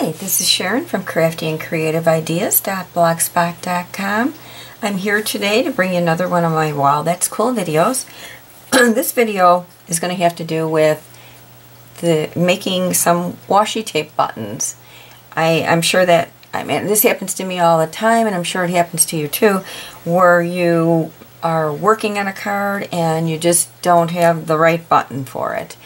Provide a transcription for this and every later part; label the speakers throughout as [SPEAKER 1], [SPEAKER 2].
[SPEAKER 1] Hi, this is Sharon from craftyandcreativeideas.blogspot.com. I'm here today to bring you another one of my Wow That's Cool videos. This video is going to have to do with making some washi tape buttons. I'm sure that, this happens to me all the time, and I'm sure it happens to you too, where you are working on a card and you just don't have the right button for it.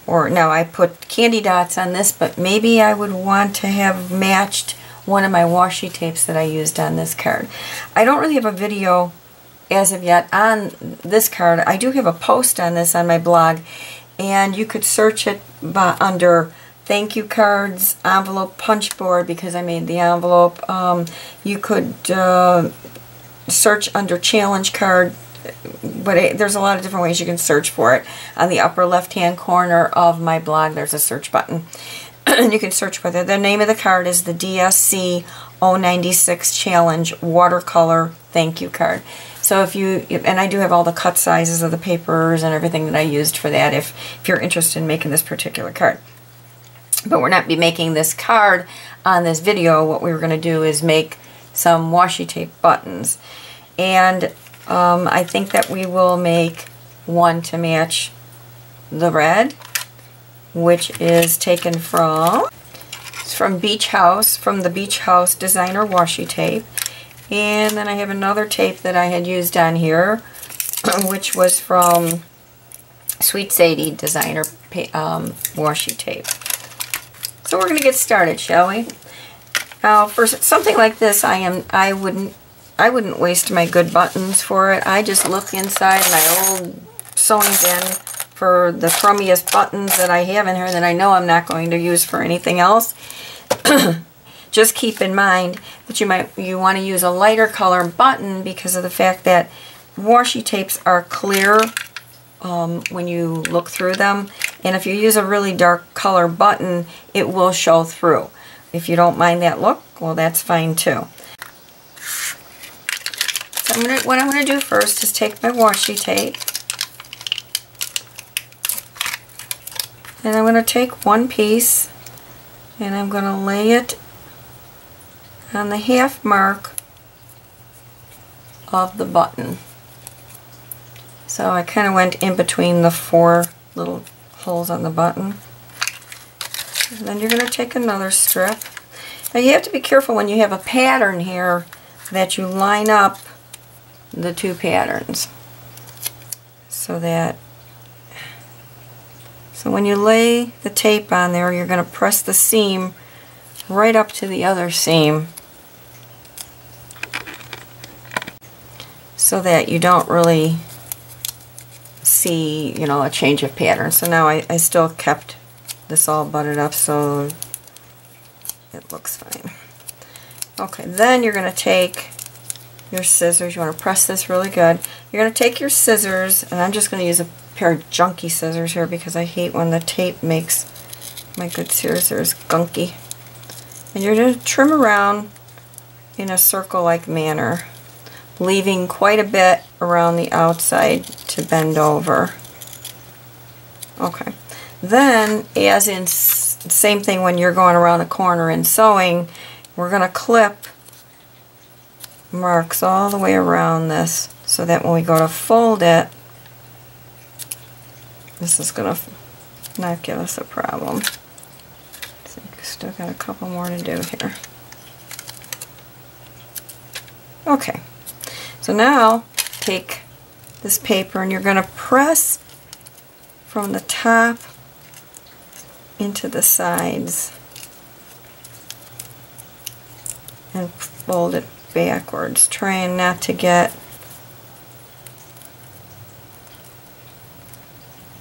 [SPEAKER 1] Or now I put candy dots on this, but maybe I would want to have matched one of my washi tapes that I used on this card. I don't really have a video as of yet on this card. I do have a post on this on my blog, and you could search it under thank you cards, envelope, punch board, because I made the envelope. You could search under challenge card, but there's a lot of different ways you can search for it. On the upper left hand corner of my blog there's a search button and you can search for it. The name of the card is the DSC 096 Challenge Watercolor Thank You Card. So if you, and I do have all the cut sizes of the papers and everything that I used for that if you're interested in making this particular card. But we're not be making this card on this video. What we were going to do is make some washi tape buttons, and I think that we will make one to match the red, which is taken from, it's from Beach House, from the Beach House Designer Washi Tape. And then I have another tape that I had used on here, which was from Sweet Sadie Designer Washi Tape. So we're going to get started, shall we? Now, for something like this, I wouldn't waste my good buttons for it. I just look inside my old sewing bin for the crummiest buttons that I have in here that I know I'm not going to use for anything else. Just keep in mind that you want to use a lighter color button because of the fact that washi tapes are clear when you look through them, and if you use a really dark color button, it will show through. If you don't mind that look, well, that's fine too. What I'm going to do first is take my washi tape, and I'm going to take one piece and I'm going to lay it on the half mark of the button. So I kind of went in between the four little holes on the button. And then you're going to take another strip. Now you have to be careful when you have a pattern here that you line up the two patterns so when you lay the tape on there, you're going to press the seam right up to the other seam so that you don't really see, a change of pattern. So now I still kept this all butted up so it looks fine. Okay, then you're going to take your scissors. You want to press this really good. You're going to take your scissors, and I'm just going to use a pair of junky scissors here because I hate when the tape makes my good scissors gunky. And you're going to trim around in a circle-like manner, leaving quite a bit around the outside to bend over. Okay. Then, as in same thing when you're going around the corner and sewing, we're going to clip marks all the way around this so that when we go to fold it, this is going to not give us a problem. I think we still got a couple more to do here. Okay, so now take this paper and you're going to press from the top into the sides and fold it backwards, trying not to get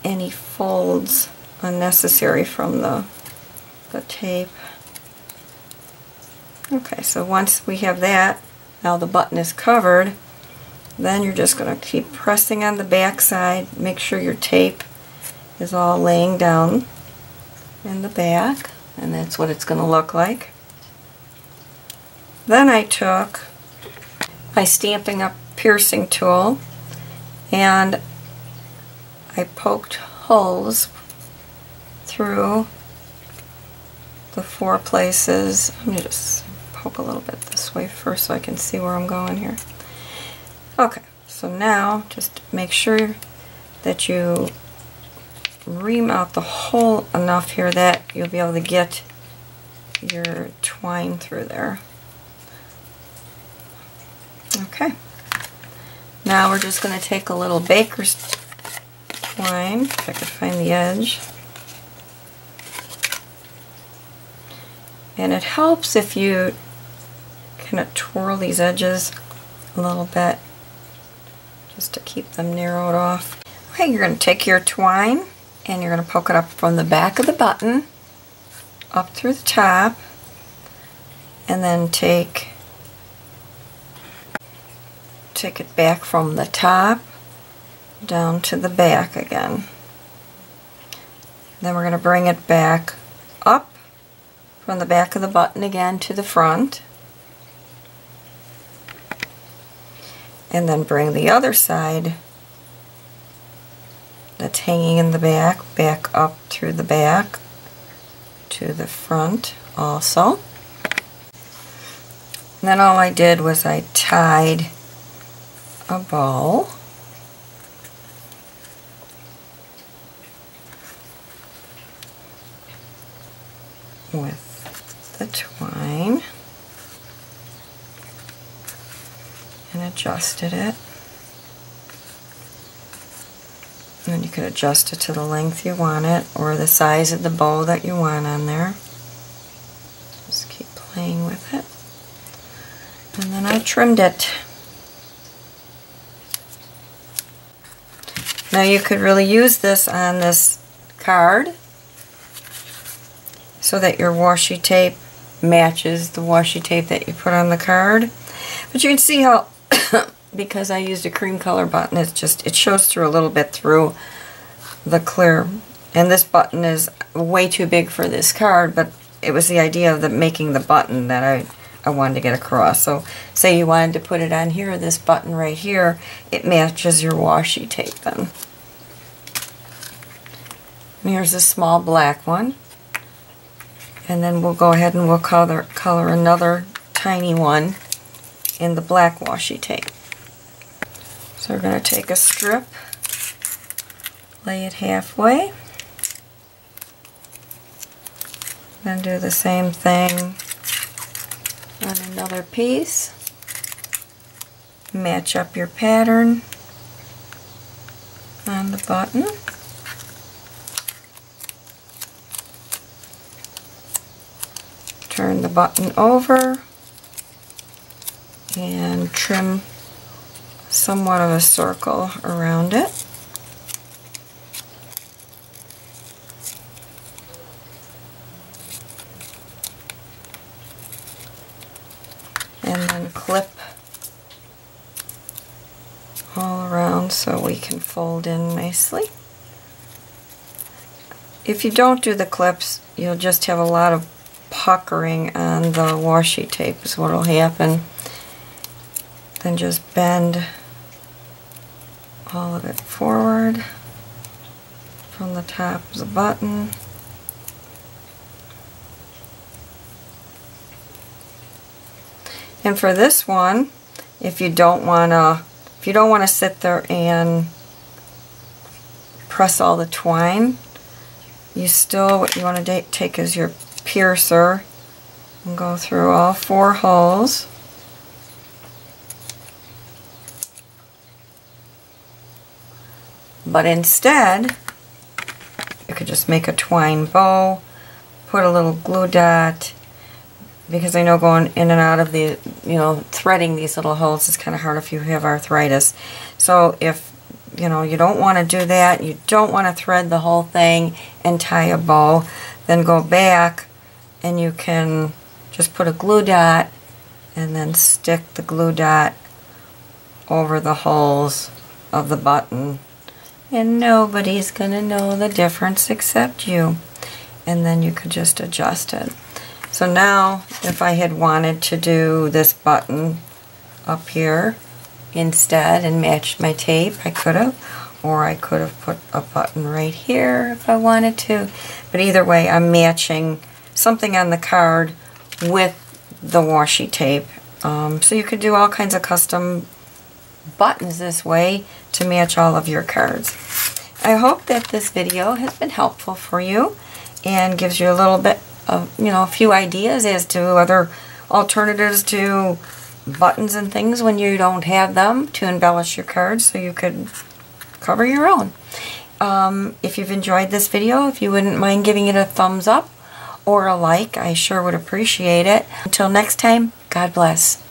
[SPEAKER 1] any folds unnecessary from the tape. Okay, so once we have that, now the button is covered, then you're just going to keep pressing on the back side. Make sure your tape is all laying down in the back, and that's what it's going to look like. Then I took my Stampin' Up piercing tool and I poked holes through the 4 places. Let me just poke a little bit this way first so I can see where I'm going here. Okay, so now just make sure that you ream out the hole enough here that you'll be able to get your twine through there. Okay, now we're just going to take a little baker's twine, if I could find the edge. And it helps if you kind of twirl these edges a little bit just to keep them narrowed off. Okay, you're going to take your twine and you're going to poke it up from the back of the button up through the top, and then take it back from the top down to the back again. Then we're going to bring it back up from the back of the button again to the front, and then bring the other side that's hanging in the back up through the back to the front also. And then all I did was I tied a bow with the twine and adjusted it. And then you could adjust it to the length you want it or the size of the bow that you want on there. Just keep playing with it. And then I trimmed it. Now you could really use this on this card so that your washi tape matches the washi tape that you put on the card. But you can see how because I used a cream color button, it shows through a little bit through the clear. And this button is way too big for this card, but it was the idea of making the button that I wanted to get across. So say you wanted to put it on here, this button right here, it matches your washi tape then. And here's a small black one. And then we'll go ahead and we'll color another tiny one in the black washi tape. So we're going to take a strip, lay it halfway, then do the same thing on another piece. Match up your pattern on the button. Turn the button over and trim somewhat of a circle around it. And then clip all around so we can fold in nicely. If you don't do the clips, you'll just have a lot of puckering on the washi tape is what will happen. Then just bend all of it forward from the top of the button. And for this one, if you don't want to sit there and press all the twine, what you want to take is your piercer and go through all 4 holes. But instead, you could just make a twine bow, put a little glue dot, because I know going in and out of the, threading these little holes is kind of hard if you have arthritis. So if, you don't want to do that, you don't want to thread the whole thing and tie a bow, then go back and you can just put a glue dot and then stick the glue dot over the holes of the button. And nobody's going to know the difference except you. And then you could just adjust it. So now, if I had wanted to do this button up here instead and match my tape, I could have. Or I could have put a button right here if I wanted to. But either way, I'm matching something on the card with the washi tape. So you could do all kinds of custom buttons this way to match all of your cards. I hope that this video has been helpful for you and gives you a little bit of, a few ideas as to other alternatives to buttons and things when you don't have them to embellish your cards, so you could cover your own. If you've enjoyed this video, if you wouldn't mind giving it a thumbs up or a like, I sure would appreciate it. Until next time, God bless.